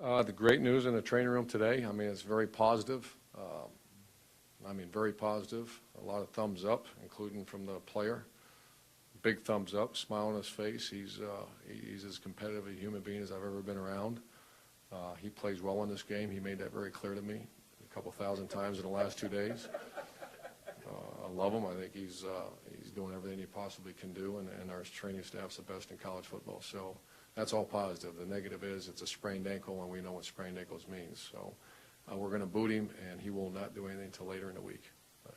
The great news in the training room today, I mean, it's very positive. Very positive. A lot of thumbs up, including from the player. Big thumbs up, smile on his face. He's as competitive a human being as I've ever been around. He plays well in this game. He made that very clear to me a couple thousand times in the last 2 days. I love him. I think he's doing everything he possibly can do, and our training staff's the best in college football. So that's all positive. The negative is it's a sprained ankle, and we know what sprained ankles means. So we're going to boot him, and he will not do anything until later in the week.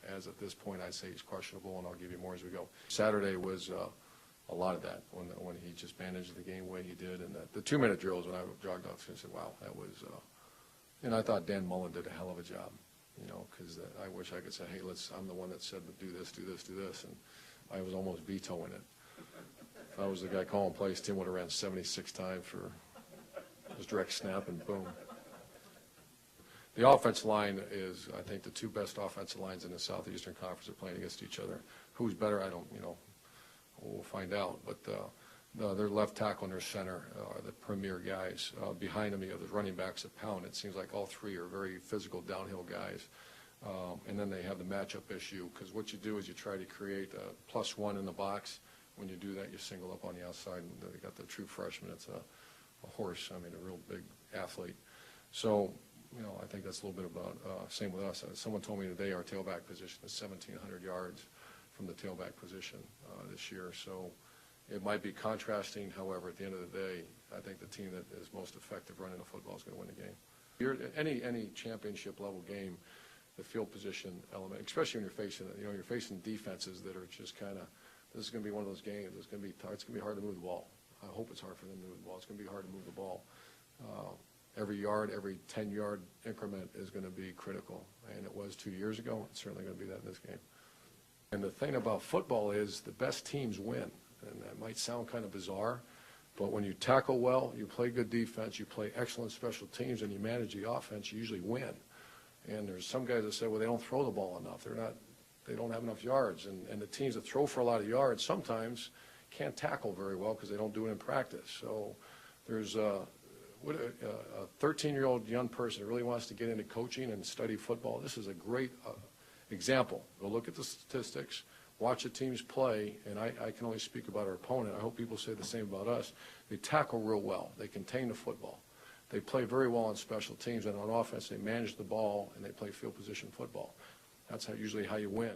As at this point, I'd say he's questionable, and I'll give you more as we go. Saturday was a lot of that when he just managed the game the way he did, and the 2-minute drills when I jogged off, I said, wow, that was. And I thought Dan Mullen did a hell of a job, because I wish I could say, hey, I'm the one that said do this, do this, do this, and I was almost vetoing it. If I was the guy calling plays, Tim would have ran 76 times for his direct snap, and boom. The offensive line is, I think, the two best offensive lines in the Southeastern Conference are playing against each other. Who's better, I don't, we'll find out. But their left tackle and their center are the premier guys. Behind them, you have the running backs that pound. It seems like all three are very physical downhill guys. And then they have the matchup issue, because what you do is you try to create a +1 in the box. When you do that, you single up on the outside, and they got the true freshman. It's a horse, a real big athlete. So, I think that's a little bit about, same with us. Someone told me today our tailback position is 1,700 yards from the tailback position this year. So it might be contrasting. However, at the end of the day, I think the team that is most effective running the football is going to win the game. Any championship level game, the field position element, especially when you're facing defenses that are just kind of, this is going to be one of those games. It's going to be hard to move the ball. I hope it's hard for them to move the ball. It's going to be hard to move the ball. Every yard, every 10-yard increment is going to be critical, and it was 2 years ago. It's certainly going to be that in this game. And the thing about football is the best teams win, and that might sound kind of bizarre, but when you tackle well, you play good defense, you play excellent special teams, and you manage the offense, you usually win. And there's some guys that say, well, they don't throw the ball enough. They don't have enough yards, and the teams that throw for a lot of yards sometimes can't tackle very well because they don't do it in practice. So there's a 13-year-old young person who really wants to get into coaching and study football. This is a great example. Go look at the statistics, watch the teams play, and I can only speak about our opponent. I hope people say the same about us. They tackle real well. They contain the football. They play very well on special teams, and on offense they manage the ball and they play field position football. That's usually how you win.